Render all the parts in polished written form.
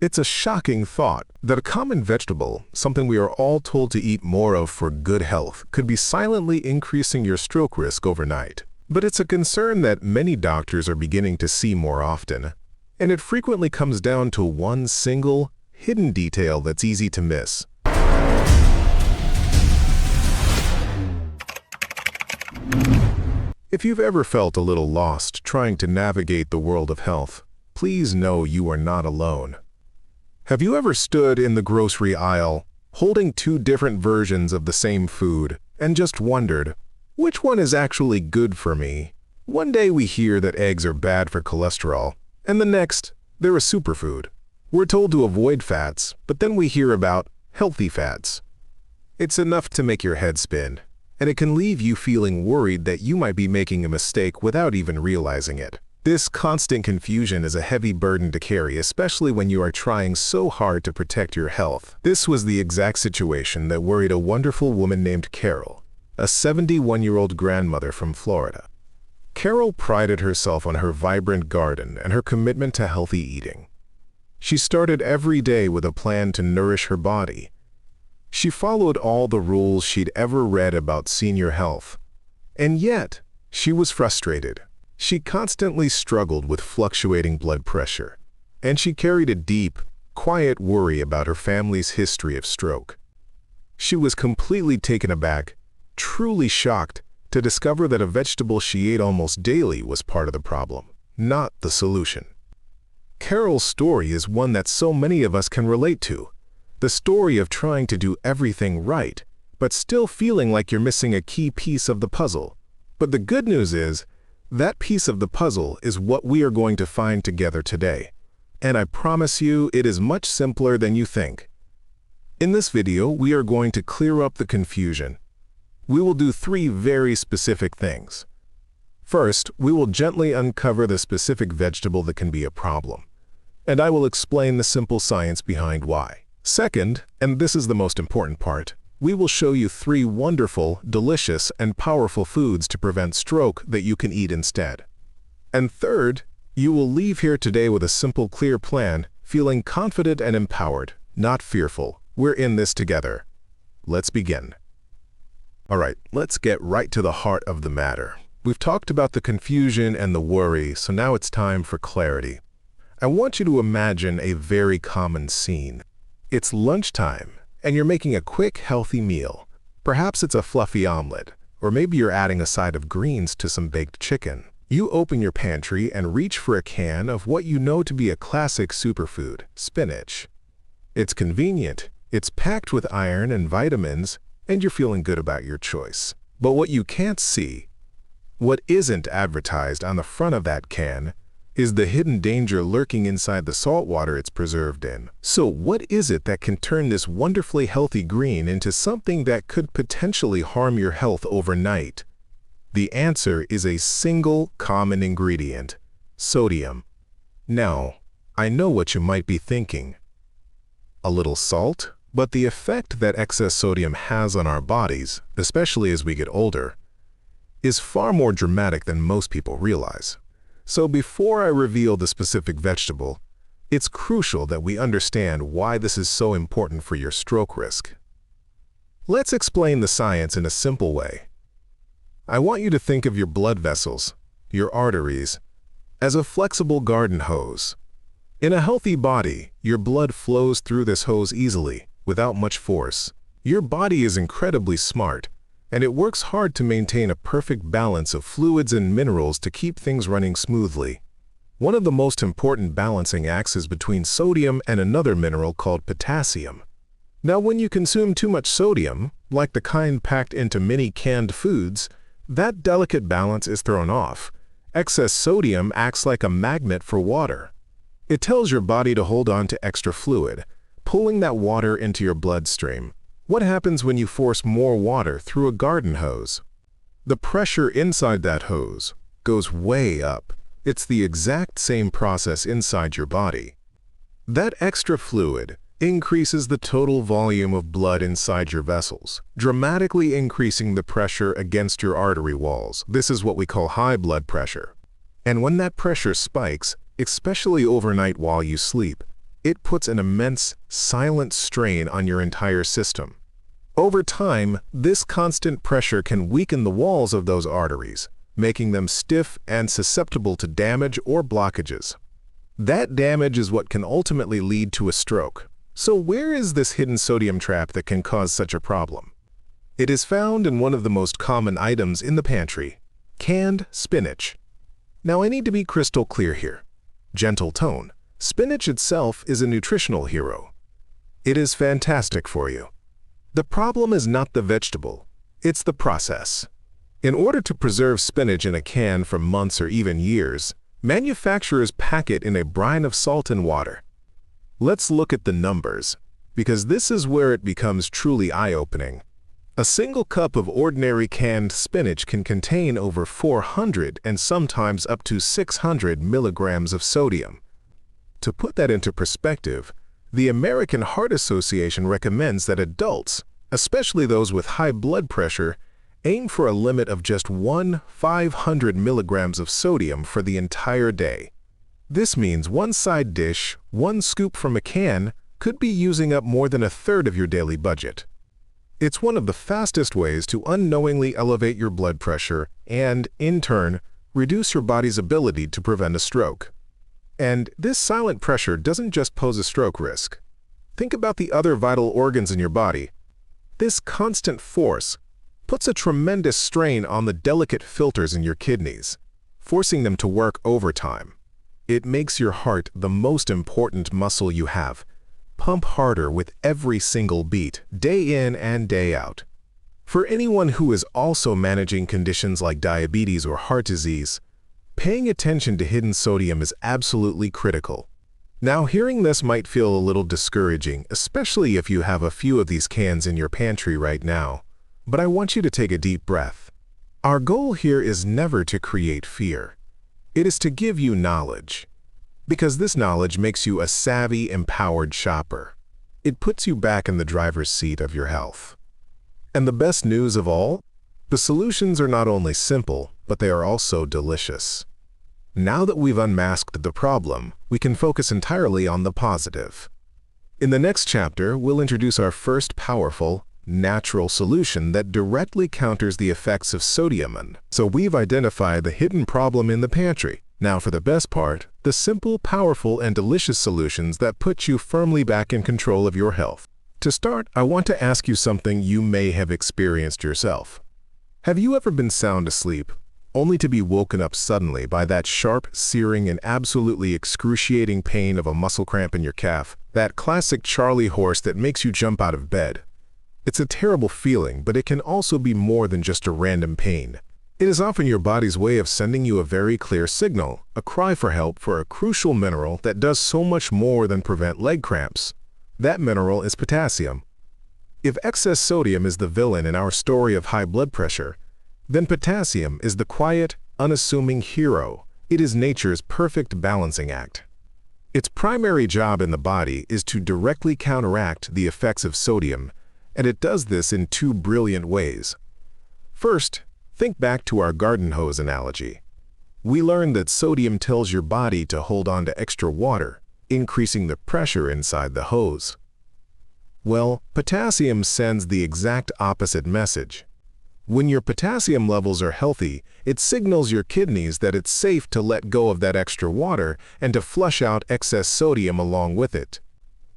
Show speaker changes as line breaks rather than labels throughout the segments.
It's a shocking thought that a common vegetable, something we are all told to eat more of for good health, could be silently increasing your stroke risk overnight. But it's a concern that many doctors are beginning to see more often, and it frequently comes down to one single, hidden detail that's easy to miss. If you've ever felt a little lost trying to navigate the world of health, please know you are not alone. Have you ever stood in the grocery aisle, holding two different versions of the same food, and just wondered, which one is actually good for me? One day we hear that eggs are bad for cholesterol, and the next, they're a superfood. We're told to avoid fats, but then we hear about healthy fats. It's enough to make your head spin, and it can leave you feeling worried that you might be making a mistake without even realizing it. This constant confusion is a heavy burden to carry, especially when you are trying so hard to protect your health. This was the exact situation that worried a wonderful woman named Carol, a 71-year-old grandmother from Florida. Carol prided herself on her vibrant garden and her commitment to healthy eating. She started every day with a plan to nourish her body. She followed all the rules she'd ever read about senior health. And yet, she was frustrated. She constantly struggled with fluctuating blood pressure, and she carried a deep, quiet worry about her family's history of stroke. She was completely taken aback, truly shocked, to discover that a vegetable she ate almost daily was part of the problem, not the solution. Carol's story is one that so many of us can relate to, the story of trying to do everything right, but still feeling like you're missing a key piece of the puzzle. But the good news is, that piece of the puzzle is what we are going to find together today. And I promise you, it is much simpler than you think. In this video, we are going to clear up the confusion. We will do three very specific things. First, we will gently uncover the specific vegetable that can be a problem, and I will explain the simple science behind why. Second, and this is the most important part, we will show you three wonderful, delicious, and powerful foods to prevent stroke that you can eat instead. And third, you will leave here today with a simple, clear plan, feeling confident and empowered, not fearful. We're in this together. Let's begin. All right, let's get right to the heart of the matter. We've talked about the confusion and the worry, so now it's time for clarity. I want you to imagine a very common scene. It's lunchtime, and you're making a quick, healthy meal. Perhaps it's a fluffy omelet, or maybe you're adding a side of greens to some baked chicken. You open your pantry and reach for a can of what you know to be a classic superfood, spinach. It's convenient, it's packed with iron and vitamins, and you're feeling good about your choice. But what you can't see, what isn't advertised on the front of that can, is the hidden danger lurking inside the salt water it's preserved in. So what is it that can turn this wonderfully healthy green into something that could potentially harm your health overnight? The answer is a single common ingredient: sodium. Now, I know what you might be thinking. A little salt? But the effect that excess sodium has on our bodies, especially as we get older, is far more dramatic than most people realize. So before I reveal the specific vegetable, it's crucial that we understand why this is so important for your stroke risk. Let's explain the science in a simple way. I want you to think of your blood vessels, your arteries, as a flexible garden hose. In a healthy body, your blood flows through this hose easily, without much force. Your body is incredibly smart, and it works hard to maintain a perfect balance of fluids and minerals to keep things running smoothly. One of the most important balancing acts is between sodium and another mineral called potassium. Now, when you consume too much sodium, like the kind packed into many canned foods, that delicate balance is thrown off. Excess sodium acts like a magnet for water. It tells your body to hold on to extra fluid, pulling that water into your bloodstream. What happens when you force more water through a garden hose? The pressure inside that hose goes way up. It's the exact same process inside your body. That extra fluid increases the total volume of blood inside your vessels, dramatically increasing the pressure against your artery walls. This is what we call high blood pressure. And when that pressure spikes, especially overnight while you sleep, it puts an immense, silent strain on your entire system. Over time, this constant pressure can weaken the walls of those arteries, making them stiff and susceptible to damage or blockages. That damage is what can ultimately lead to a stroke. So where is this hidden sodium trap that can cause such a problem? It is found in one of the most common items in the pantry, canned spinach. Now I need to be crystal clear here. Gentle tone. Spinach itself is a nutritional hero. It is fantastic for you. The problem is not the vegetable, it's the process. In order to preserve spinach in a can for months or even years, manufacturers pack it in a brine of salt and water. Let's look at the numbers, because this is where it becomes truly eye-opening. A single cup of ordinary canned spinach can contain over 400 and sometimes up to 600 milligrams of sodium. To put that into perspective, the American Heart Association recommends that adults, especially those with high blood pressure, aim for a limit of just 500 milligrams of sodium for the entire day. This means one side dish, one scoop from a can, could be using up more than a third of your daily budget. It's one of the fastest ways to unknowingly elevate your blood pressure and, in turn, reduce your body's ability to prevent a stroke. And this silent pressure doesn't just pose a stroke risk. Think about the other vital organs in your body. This constant force puts a tremendous strain on the delicate filters in your kidneys, forcing them to work overtime. It makes your heart the most important muscle you have. Pump harder with every single beat, day in and day out. For anyone who is also managing conditions like diabetes or heart disease, paying attention to hidden sodium is absolutely critical. Now, hearing this might feel a little discouraging, especially if you have a few of these cans in your pantry right now. But I want you to take a deep breath. Our goal here is never to create fear. It is to give you knowledge. Because this knowledge makes you a savvy, empowered shopper. It puts you back in the driver's seat of your health. And the best news of all? The solutions are not only simple, but they are also delicious. Now that we've unmasked the problem, we can focus entirely on the positive. In the next chapter, we'll introduce our first powerful, natural solution that directly counters the effects of sodium. So we've identified the hidden problem in the pantry. Now for the best part, the simple, powerful, and delicious solutions that put you firmly back in control of your health. To start, I want to ask you something you may have experienced yourself. Have you ever been sound asleep, only to be woken up suddenly by that sharp, searing, and absolutely excruciating pain of a muscle cramp in your calf, that classic Charlie horse that makes you jump out of bed? It's a terrible feeling, but it can also be more than just a random pain. It is often your body's way of sending you a very clear signal, a cry for help for a crucial mineral that does so much more than prevent leg cramps. That mineral is potassium. If excess sodium is the villain in our story of high blood pressure, then potassium is the quiet, unassuming hero. It is nature's perfect balancing act. Its primary job in the body is to directly counteract the effects of sodium, and it does this in two brilliant ways. First, think back to our garden hose analogy. We learned that sodium tells your body to hold on to extra water, increasing the pressure inside the hose. Well, potassium sends the exact opposite message. When your potassium levels are healthy, it signals your kidneys that it's safe to let go of that extra water and to flush out excess sodium along with it.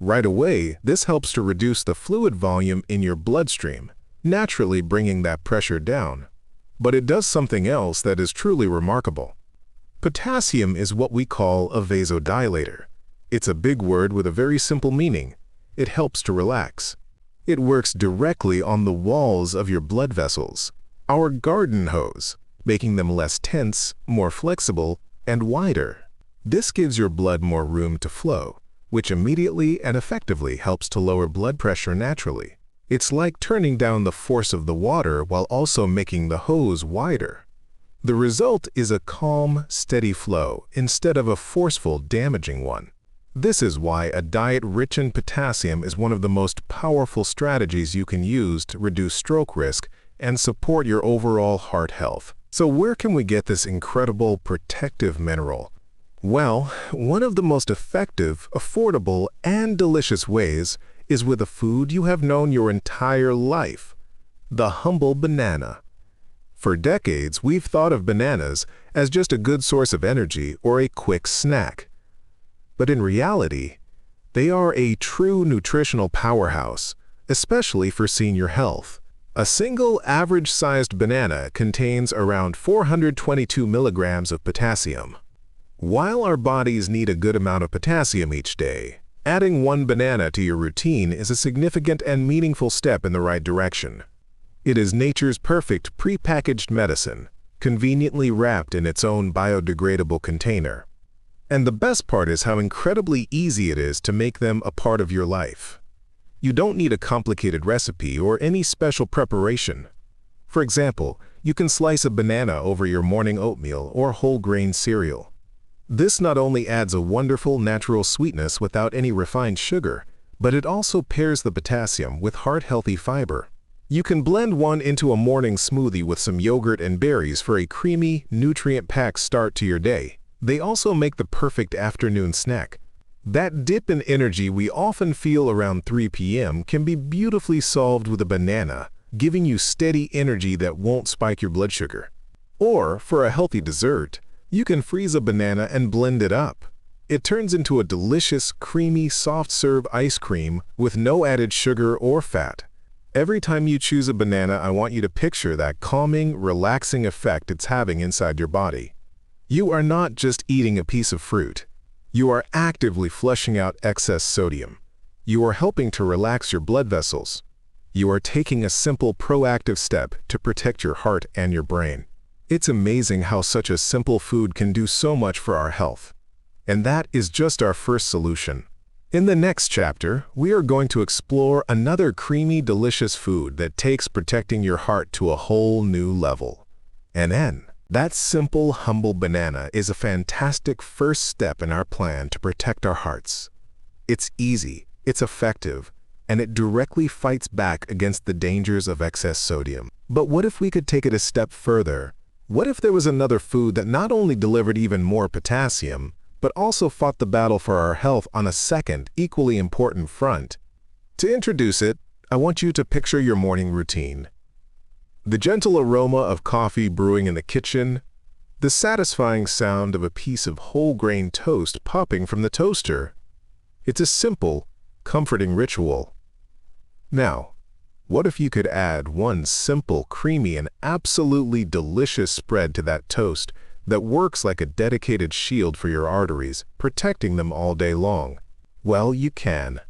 Right away, this helps to reduce the fluid volume in your bloodstream, naturally bringing that pressure down. But it does something else that is truly remarkable. Potassium is what we call a vasodilator. It's a big word with a very simple meaning. It helps to relax. It works directly on the walls of your blood vessels, our garden hose, making them less tense, more flexible, and wider. This gives your blood more room to flow, which immediately and effectively helps to lower blood pressure naturally. It's like turning down the force of the water while also making the hose wider. The result is a calm, steady flow instead of a forceful, damaging one. This is why a diet rich in potassium is one of the most powerful strategies you can use to reduce stroke risk and support your overall heart health. So where can we get this incredible protective mineral? Well, one of the most effective, affordable, and delicious ways is with a food you have known your entire life, the humble banana. For decades, we've thought of bananas as just a good source of energy or a quick snack. But in reality, they are a true nutritional powerhouse, especially for senior health. A single average-sized banana contains around 422 milligrams of potassium. While our bodies need a good amount of potassium each day, adding one banana to your routine is a significant and meaningful step in the right direction. It is nature's perfect pre-packaged medicine, conveniently wrapped in its own biodegradable container. And the best part is how incredibly easy it is to make them a part of your life. You don't need a complicated recipe or any special preparation. For example, you can slice a banana over your morning oatmeal or whole grain cereal. This not only adds a wonderful natural sweetness without any refined sugar, but it also pairs the potassium with heart-healthy fiber. You can blend one into a morning smoothie with some yogurt and berries for a creamy, nutrient-packed start to your day. They also make the perfect afternoon snack. That dip in energy we often feel around 3 p.m. can be beautifully solved with a banana, giving you steady energy that won't spike your blood sugar. Or, for a healthy dessert, you can freeze a banana and blend it up. It turns into a delicious, creamy, soft-serve ice cream with no added sugar or fat. Every time you choose a banana, I want you to picture that calming, relaxing effect it's having inside your body. You are not just eating a piece of fruit. You are actively flushing out excess sodium. You are helping to relax your blood vessels. You are taking a simple proactive step to protect your heart and your brain. It's amazing how such a simple food can do so much for our health. And that is just our first solution. In the next chapter, we are going to explore another creamy, delicious food that takes protecting your heart to a whole new level. That simple, humble banana is a fantastic first step in our plan to protect our hearts. It's easy, it's effective, and it directly fights back against the dangers of excess sodium. But what if we could take it a step further? What if there was another food that not only delivered even more potassium, but also fought the battle for our health on a second, equally important front? To introduce it, I want you to picture your morning routine. The gentle aroma of coffee brewing in the kitchen, the satisfying sound of a piece of whole grain toast popping from the toaster. It's a simple, comforting ritual. Now, what if you could add one simple, creamy, and absolutely delicious spread to that toast that works like a dedicated shield for your arteries, protecting them all day long? Well, you can.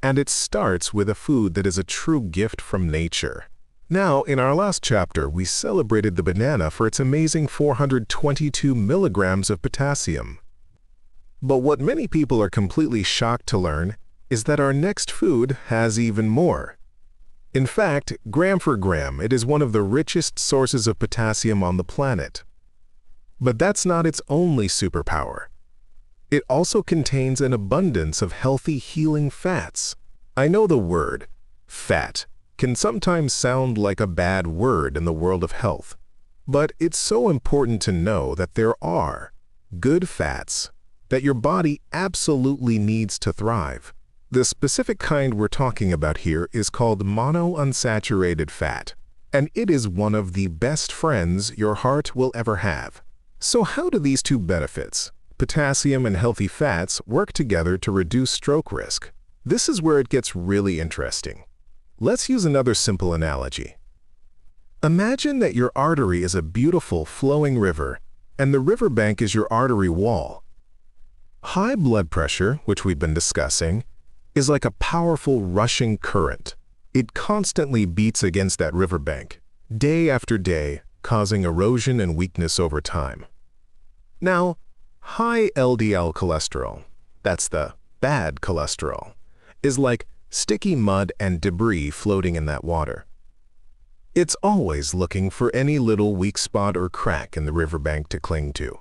And it starts with a food that is a true gift from nature. Now, in our last chapter, we celebrated the banana for its amazing 422 milligrams of potassium. But what many people are completely shocked to learn is that our next food has even more. In fact, gram for gram, it is one of the richest sources of potassium on the planet. But that's not its only superpower. It also contains an abundance of healthy, healing fats. I know the word, fat, can sometimes sound like a bad word in the world of health, but it's so important to know that there are good fats that your body absolutely needs to thrive. The specific kind we're talking about here is called monounsaturated fat, and it is one of the best friends your heart will ever have. So how do these two benefits, potassium and healthy fats, work together to reduce stroke risk? This is where it gets really interesting. Let's use another simple analogy. Imagine that your artery is a beautiful flowing river, and the riverbank is your artery wall. High blood pressure, which we've been discussing, is like a powerful rushing current. It constantly beats against that riverbank, day after day, causing erosion and weakness over time. Now, high LDL cholesterol, that's the bad cholesterol, is like sticky mud and debris floating in that water. It's always looking for any little weak spot or crack in the riverbank to cling to.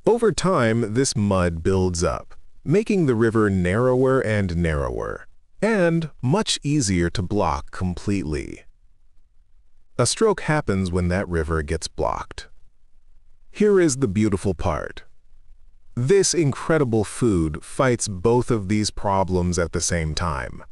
Over time, this mud builds up, making the river narrower and narrower, and much easier to block completely. A stroke happens when that river gets blocked. Here is the beautiful part. This incredible food fights both of these problems at the same time.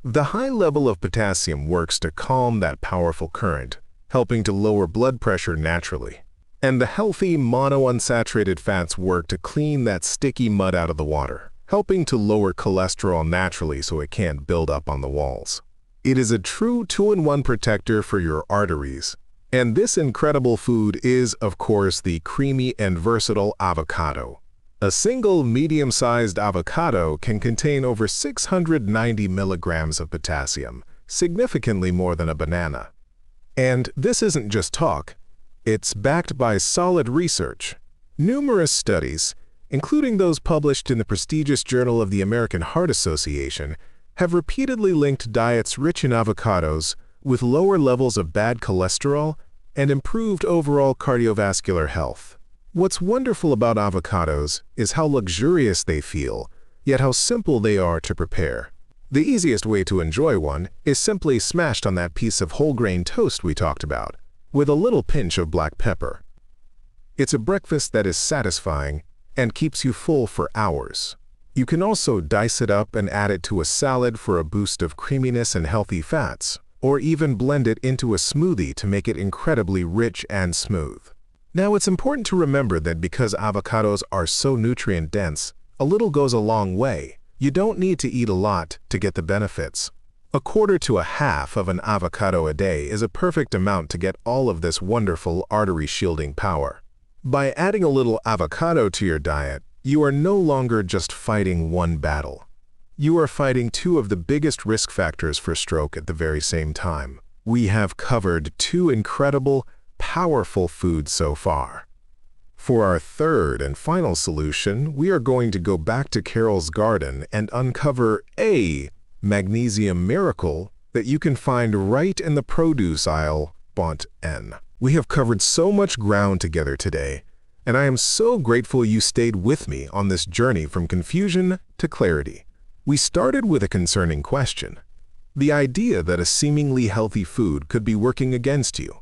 The high level of potassium works to calm that powerful current, helping to lower blood pressure naturally. And the healthy monounsaturated fats work to clean that sticky mud out of the water, helping to lower cholesterol naturally so it can't build up on the walls. It is a true two-in-one protector for your arteries. And this incredible food is, of course, the creamy and versatile avocado. A single medium-sized avocado can contain over 690 milligrams of potassium, significantly more than a banana. And this isn't just talk. It's backed by solid research. Numerous studies, including those published in the prestigious Journal of the American Heart Association, have repeatedly linked diets rich in avocados with lower levels of bad cholesterol and improved overall cardiovascular health. What's wonderful about avocados is how luxurious they feel, yet how simple they are to prepare. The easiest way to enjoy one is simply smashed on that piece of whole grain toast we talked about, with a little pinch of black pepper. It's a breakfast that is satisfying and keeps you full for hours. You can also dice it up and add it to a salad for a boost of creaminess and healthy fats, or even blend it into a smoothie to make it incredibly rich and smooth. Now, it's important to remember that because avocados are so nutrient-dense, a little goes a long way. You don't need to eat a lot to get the benefits. A quarter to a half of an avocado a day is a perfect amount to get all of this wonderful artery-shielding power. By adding a little avocado to your diet, you are no longer just fighting one battle. You are fighting two of the biggest risk factors for stroke at the very same time. We have covered two incredible, powerful foods so far. For our third and final solution, we are going to go back to Carol's garden and uncover a magnesium miracle that you can find right in the produce aisle, Bont N. We have covered so much ground together today, and I am so grateful you stayed with me on this journey from confusion to clarity. We started with a concerning question, the idea that a seemingly healthy food could be working against you.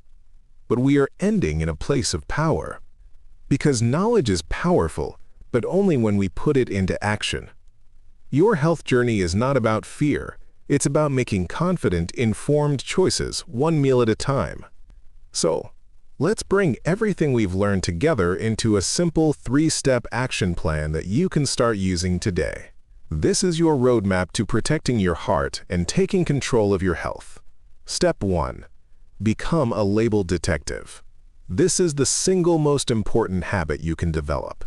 But we are ending in a place of power. Because knowledge is powerful, but only when we put it into action. Your health journey is not about fear. It's about making confident, informed choices, one meal at a time. So, let's bring everything we've learned together into a simple three-step action plan that you can start using today. This is your roadmap to protecting your heart and taking control of your health. Step 1. Become a label detective. This is the single most important habit you can develop.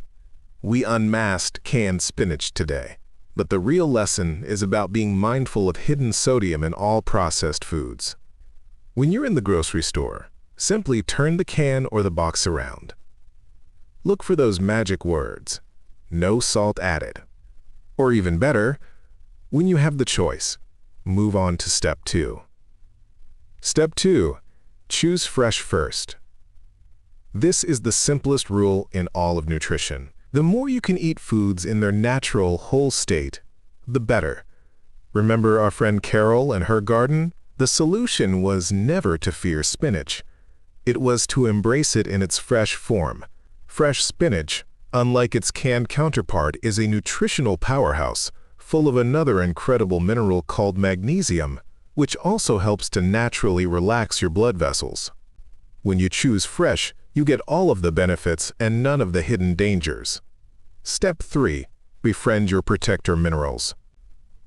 We unmasked canned spinach today, but the real lesson is about being mindful of hidden sodium in all processed foods. When you're in the grocery store, simply turn the can or the box around. Look for those magic words, no salt added. Or even better, when you have the choice, move on to Step 2. Step 2. Choose fresh first. This is the simplest rule in all of nutrition. The more you can eat foods in their natural, whole state, the better. Remember our friend Carol and her garden? The solution was never to fear spinach. It was to embrace it in its fresh form. Fresh spinach, unlike its canned counterpart, is a nutritional powerhouse, full of another incredible mineral called magnesium, which also helps to naturally relax your blood vessels. When you choose fresh, you get all of the benefits and none of the hidden dangers. Step 3. Befriend your protector minerals.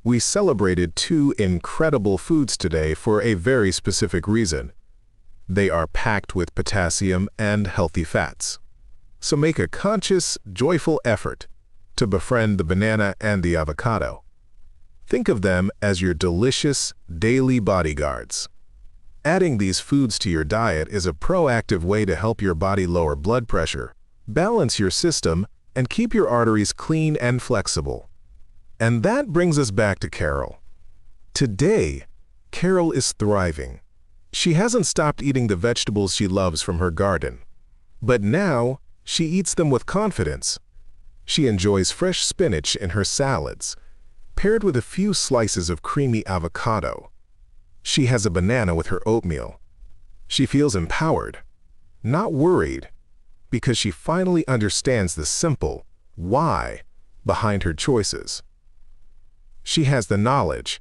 We celebrated two incredible foods today for a very specific reason. They are packed with potassium and healthy fats. So make a conscious, joyful effort to befriend the banana and the avocado. Think of them as your delicious, daily bodyguards. Adding these foods to your diet is a proactive way to help your body lower blood pressure, balance your system, and keep your arteries clean and flexible. And that brings us back to Carol. Today, Carol is thriving. She hasn't stopped eating the vegetables she loves from her garden. But now, she eats them with confidence. She enjoys fresh spinach in her salads, paired with a few slices of creamy avocado. She has a banana with her oatmeal. She feels empowered, not worried, because she finally understands the simple, why behind her choices. She has the knowledge,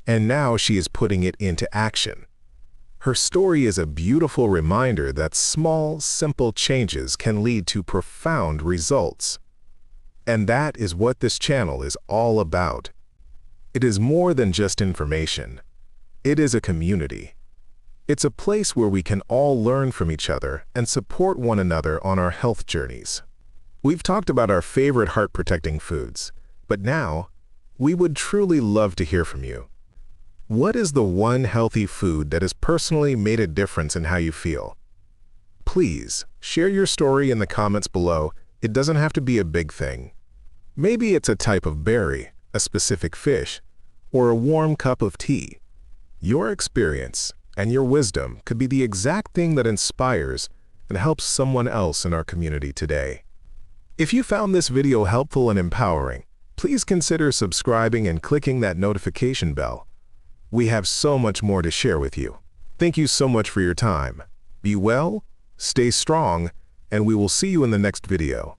and now she is putting it into action. Her story is a beautiful reminder that small, simple changes can lead to profound results. And that is what this channel is all about. It is more than just information. It is a community. It's a place where we can all learn from each other and support one another on our health journeys. We've talked about our favorite heart-protecting foods, but now we would truly love to hear from you. What is the one healthy food that has personally made a difference in how you feel? Please share your story in the comments below. It doesn't have to be a big thing. Maybe it's a type of berry, a specific fish, or a warm cup of tea. Your experience and your wisdom could be the exact thing that inspires and helps someone else in our community today. If you found this video helpful and empowering, please consider subscribing and clicking that notification bell. We have so much more to share with you. Thank you so much for your time. Be well, stay strong, and we will see you in the next video.